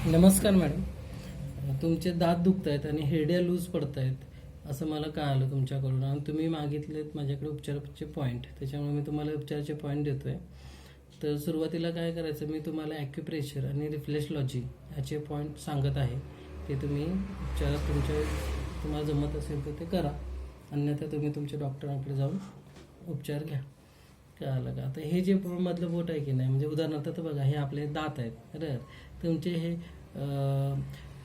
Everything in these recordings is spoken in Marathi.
नमस्कार मॅडम, तुमचे दात दुखत आहेत आणि हिरड्या लूज पडत आहेत असं मला कळालं तुमच्याकडून, आणि तुम्ही मागितलेत माझ्याकडे उपचाराचे पॉईंट, त्याच्यामुळे मी तुम्हाला उपचाराचे पॉईंट देतो आहे. तर सुरुवातीला काय करायचं, मी तुम्हाला ॲक्युप्रेशर आणि रिफ्लेक्सॉलॉजी ह्याचे पॉईंट सांगत आहे. ते तुम्ही उपचारात तुम्हाला जमत असेल तर ते करा, अन्यथा तुम्ही तुमच्या डॉक्टरांकडे जाऊन उपचार घ्या. कळालं का? आता हे जे मधलं बोट आहे की नाही, म्हणजे उदाहरणार्थ तर बघा, हे आपले दात आहेत बरं. तुमचे हे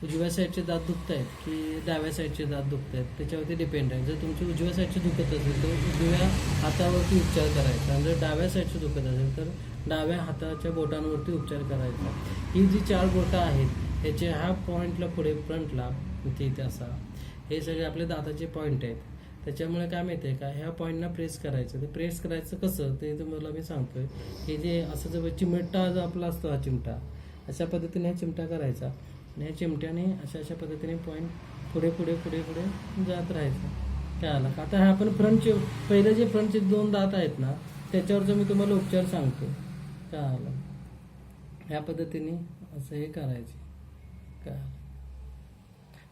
उजव्या साईडचे दात दुखत आहेत की डाव्या साईडचे दात दुखत आहेत त्याच्यावरती डिपेंड आहे. जर तुमचे उजव्या साईडचे दुखत असेल तर उजव्या हातावरती उपचार करायचा, आणि जर डाव्या साईडचे दुखत असेल तर डाव्या हाताच्या बोटांवरती उपचार करायचा. ही जी 4 बोटं आहेत ह्याच्या ह्या पॉईंटला पुढे फ्रंटला इथे असा, हे सगळे आपले दाताचे पॉईंट आहेत. त्याच्यामुळे काय माहिती आहे का, ह्या पॉईंटना प्रेस करायचं. ते प्रेस करायचं कसं ते तुम्हाला मी सांगतोय. हे जे असं जर चिमटा जो आपला असतो, हा चिमटा अशा पद्धतीने हा चिमटा करायचा, आणि ह्या चिमट्याने अशा पद्धतीने पॉईंट पुढे पुढे पुढे पुढे जात राहायचं. काय आलं का? आता हा आपण फ्रंटचे पहिले जे फ्रंटचे 2 दात आहेत ना, त्याच्यावरचं मी तुम्हाला उपचार सांगतो. काय आलं, ह्या पद्धतीने असं हे करायचे. काय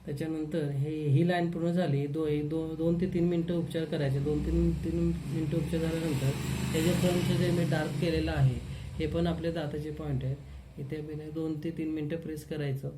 त्याच्यानंतर ही लाईन पूर्ण झाली, 2 ते 3 मिनटं उपचार करायचे. 2-3 मिनटं उपचार झाल्यानंतर हे जे फ्रंटचं जे मी डार्क केलेलं आहे हे पण आपले दाताचे पॉईंट आहेत. इथे 2 ते 3 मिनटं प्रेस करायचं.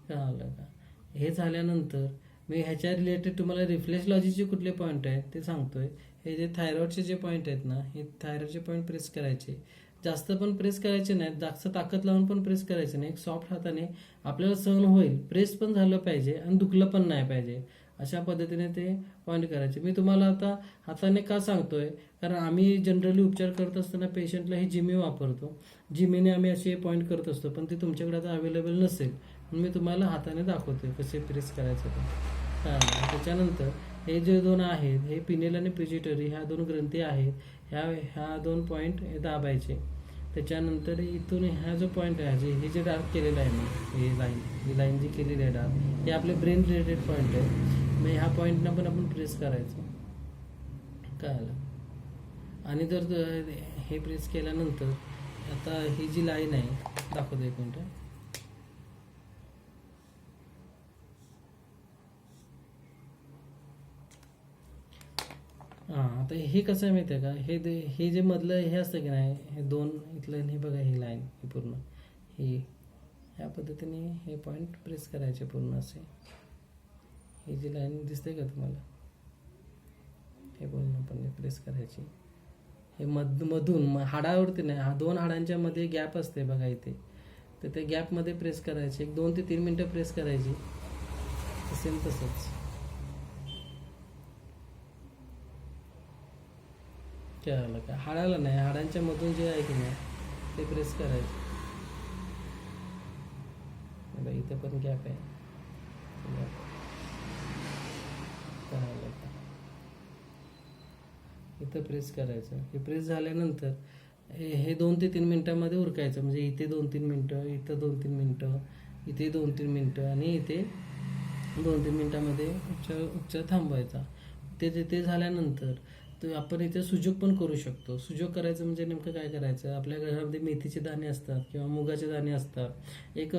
कळालं का? हे झाल्यानंतर मी ह्याच्या रिलेटेड तुम्हाला रिफ्लेक्सॉलॉजीचे कुठले पॉईंट आहेत ते सांगतोय. हे जे थायरॉइडचे जे पॉईंट आहेत ना, हे थायरॉइडचे पॉईंट प्रेस करायचे. जास्त पण प्रेस करायचे नाहीत, जास्त ताकद लावून पण प्रेस करायचे नाही. एक सॉफ्ट हाताने आपल्याला सहन होईल, प्रेस पण झालं पाहिजे आणि दुखलं पण नाही पाहिजे, अशा पद्धतीने ते पॉईंट करायचे. मी तुम्हाला आता हाताने का सांगतोय, कारण आम्ही जनरली उपचार करत असताना पेशंटला ही जिमी वापरतो. जिमीने आम्ही असे पॉईंट करत असतो, पण ते तुमच्याकडे आता अवेलेबल नसेल म्हणून मी तुम्हाला हाताने दाखवतोय कसे प्रेस करायचं ते. त्याच्यानंतर हे जे 2 आहेत, हे पिनेल आणि पिज्युटरी ह्या 2 ग्रंथी आहेत. ह्या 2 पॉईंट दाबायचे. त्याच्यानंतर इथून ह्या जो पॉईंट आहे, हे जे डार्क केलेलं आहे मी, ही लाईन जी केलेली आहे डार्क, हे आपले ब्रेन रिलेटेड पॉईंट आहे. मग ह्या पॉईंटना पण आपण प्रेस करायचं. कळालं? आणि जर हे प्रेस केल्यानंतर आता ही जी लाईन आहे, दाखवतो एक मिनिट. आता हे कसं आहे माहिती आहे का, हे जे मधलं हे असतं की नाही, हे 2 इथलं, हे बघा ही लाईन, ही पूर्ण ह्या पद्धतीने हे पॉईंट प्रेस करायचे पूर्ण असे. ही जी लाईन दिसते का तुम्हाला, हे पूर्णपणे प्रेस करायची. हे मधून हाडावरती नाही, 2 हाडांच्या मध्ये गॅप असते बघा इथे, तर ते गॅपमध्ये प्रेस करायचे. एक 2 ते 3 मिनटं प्रेस करायची. सेम तसंच. कळालं का? हाडाला नाही, हाडांच्या मधून जे आहे की नाही ते प्रेस करायचं. इथे पण गॅप आहे. कळालं का? इथं प्रेस करायचं. हे प्रेस झाल्यानंतर हे 2 ते 3 मिनटामध्ये उरकायचं. म्हणजे इथे 2-3 मिनटं, इथं 2-3 मिनटं, इथे 2-3 मिनटं, आणि इथे 2-3 मिनटामध्ये उपचार थांबवायचा. ते झाल्यानंतर तर आपण इथे सुजोग पण करू शकतो. सुजोग करायचं म्हणजे नेमकं काय करायचं, आपल्या घरामध्ये मेथीचे दाणे असतात किंवा मुगाचे दाणे असतात. एक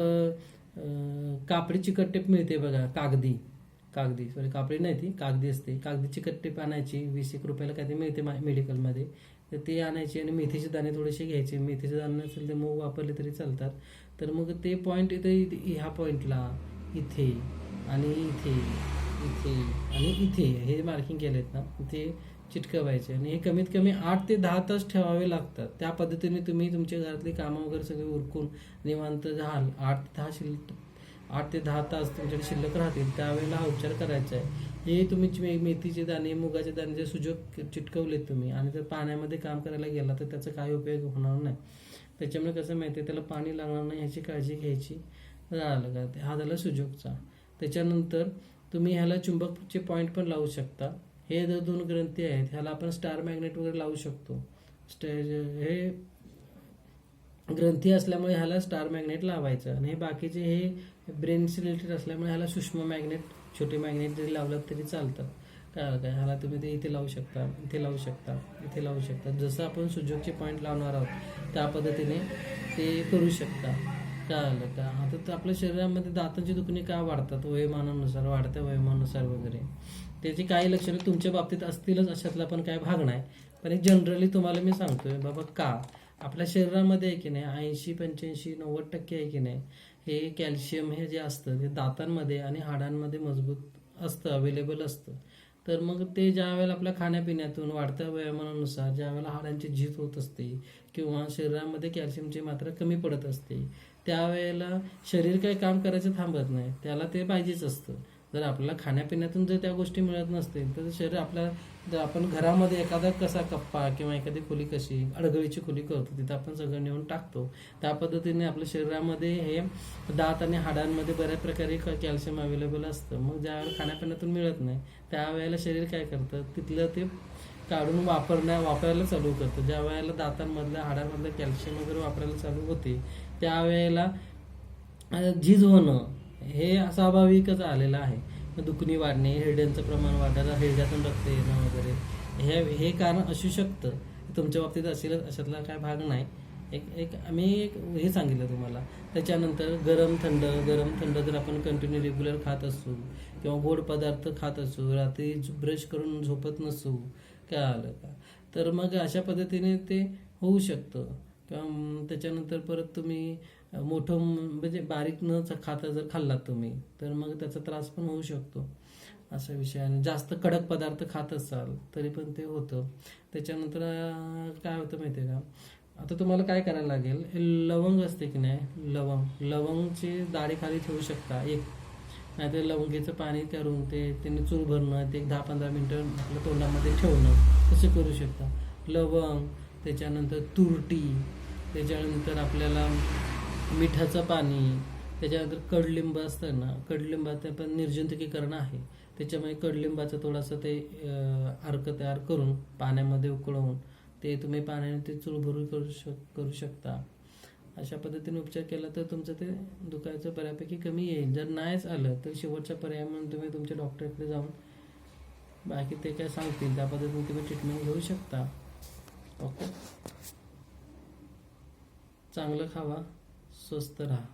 कापडी चिकट टेप मिळते बघा, कागदी सॉरी कापडी नाही, ती कागदी असते. कागदी चिकट टेप आणायची, 20-1 रुपयाला काय ते मिळते मेडिकलमध्ये. तर ते आणायचे आणि मेथीचे दाणे थोडेसे घ्यायचे. मेथीचे दाणे नसेल तर मग वापरले तरी चालतात. तर मग ते पॉईंट इथे ह्या पॉईंटला, इथे आणि इथे आणि इथे हे मार्किंग केलेत ना, इथे चिटकवायचे. आणि हे कमीत कमी 8 ते 10 तास ठेवावे लागतात. त्या पद्धतीने तुम्ही तुमच्या घरातली कामं वगैरे सगळे उरकून निवांत झाल 8 ते 10 तास तुमच्याकडे शिल्लक राहतील, त्यावेळेला हा उपचार करायचा आहे. हे तुम्ही मेथीचे दाणे, मुगाचे दाणे जे सुजोग चिटकवलेत तुम्ही, आणि जर पाण्यामध्ये काम करायला गेला तर त्याचा काही उपयोग होणार नाही. त्याच्यामुळे कसं माहिती आहे, त्याला पाणी लागणार नाही ह्याची काळजी घ्यायची. राहिलं का? हा झाला सुजोगचा. त्याच्यानंतर तुम्ही ह्याला चुंबकचे पॉईंट पण लावू शकता. हे जर 2 ग्रंथी आहेत, ह्याला आपण स्टार मॅग्नेट वगैरे लावू शकतो. हे ग्रंथी असल्यामुळे ह्याला स्टार मॅग्नेट लावायचं. आणि हे बाकीचे हे ब्रेन रिलेटेड असल्यामुळे ह्याला सूक्ष्म मॅग्नेट, छोटे मॅग्नेट जरी लावलं तरी चालतात. काय ह्याला तुम्ही ते इथे लावू शकता, इथे लावू शकता, इथे लावू शकता. जसं आपण सुजोगचे पॉईंट लावणार आहोत त्या पद्धतीने ते करू शकता. कळालं का? आता तर आपल्या शरीरामध्ये दातांची दुखणी का वाढतात, वयोमानानुसार, वाढत्या वयोमानानुसार वगैरे, त्याची काही लक्षणं तुमच्या बाबतीत असतीलच अशातला पण काही भाग नाही, पण एक जनरली तुम्हाला मी सांगतोय बाबा का आपल्या शरीरामध्ये आहे की नाही 80-85-90% आहे की नाही, हे कॅल्शियम हे जे असतं ते दातांमध्ये आणि हाडांमध्ये मजबूत असतं, अवेलेबल असतं. तर मग ते ज्या वेळेला आपल्या खाण्यापिण्यातून वाढत्या वयोमानानुसार ज्या वेळेला हाडांची झीज होत असते किंवा शरीरामध्ये कॅल्शियमची मात्रा कमी पडत असते, त्यावेळेला शरीर काही काम करायचं थांबत नाही, त्याला ते पाहिजेच असतं. जर आपल्याला खाण्यापिण्यातून जर त्या गोष्टी मिळत नसतील तर शरीर आपल्या, जर आपण घरामध्ये एखादा कसा कप्पा किंवा एखादी खोली कशी अडगळीची खोली करतो तिथं आपण सगळं नेऊन टाकतो, त्या पद्धतीने आपल्या शरीरामध्ये हे दात आणि हाडांमध्ये बऱ्याच प्रकारे कॅल्शियम अवेलेबल असतं. मग ज्यावेळेला खाण्यापिण्यातून मिळत नाही त्यावेळेला शरीर काय करतं, तिथलं ते काढून वापरायला चालू करतं. ज्या वेळेला दातांमधल्या हाडांमधलं कॅल्शियम वगैरे वापरायला चालू होते त्यावेळेला झीज होणं हे स्वाभाविकच आलेलं आहे. दुखणी वाढणे, हिरड्यांचं प्रमाण वाढणं, हिरड्यातून रक्त येणं वगैरे हे कारण असू शकतं. तुमच्या बाबतीत असेलच अशातला काय भाग नाही. मी हे सांगितलं तुम्हाला. त्याच्यानंतर गरम थंड जर आपण कंटिन्यू रेग्युलर खात असू किंवा गोड पदार्थ खात असू, रात्री ब्रश करून झोपत नसू, काय आलं का, तर मग अशा पद्धतीने ते होऊ शकतं. किंवा त्याच्यानंतर परत तुम्ही मोठं म्हणजे बारीक न खाता जर खाल्लात तुम्ही तर मग त्याचा त्रास पण होऊ शकतो, असा विषय. आणि जास्त कडक पदार्थ खात असाल तरी पण ते होतं. त्याच्यानंतर काय होतं माहिती आहे का, आता तुम्हाला काय करायला लागेल, लवंग असते की नाही, लवंगची दाढी खाली ठेवू शकता एक, नाहीतर लवंगीचं पाणी करून त्याने चूर भरणं, ते 10-15 मिनटं आपल्या तोंडामध्ये ठेवणं, तसं करू शकता. लवंग, त्याच्यानंतर तुरटी, त्याच्यानंतर आपल्याला मिठाचं पाणी, त्याच्यानंतर कडलिंब असतं ना, कडलिंबाचं पण निर्जंतुकीकरण आहे, त्याच्यामुळे कडलिंबाचं थोडंसं ते अर्क तयार करून पाण्यामध्ये उकळवून ते तुम्ही पाण्याने ते चुळभरू करू शकता. अशा पद्धतीने उपचार केला तर तुमचं ते दुखायचं बऱ्यापैकी कमी येईल. जर नाहीच आलं तर शेवटचा पर्याय म्हणून तुम्ही तुमच्या डॉक्टरकडे जाऊन बाकी ते काय सांगतील त्या पद्धतीने तुम्ही ट्रीटमेंट घेऊ शकता. ओके, चांगलं खावा, स्वस्थ राहा.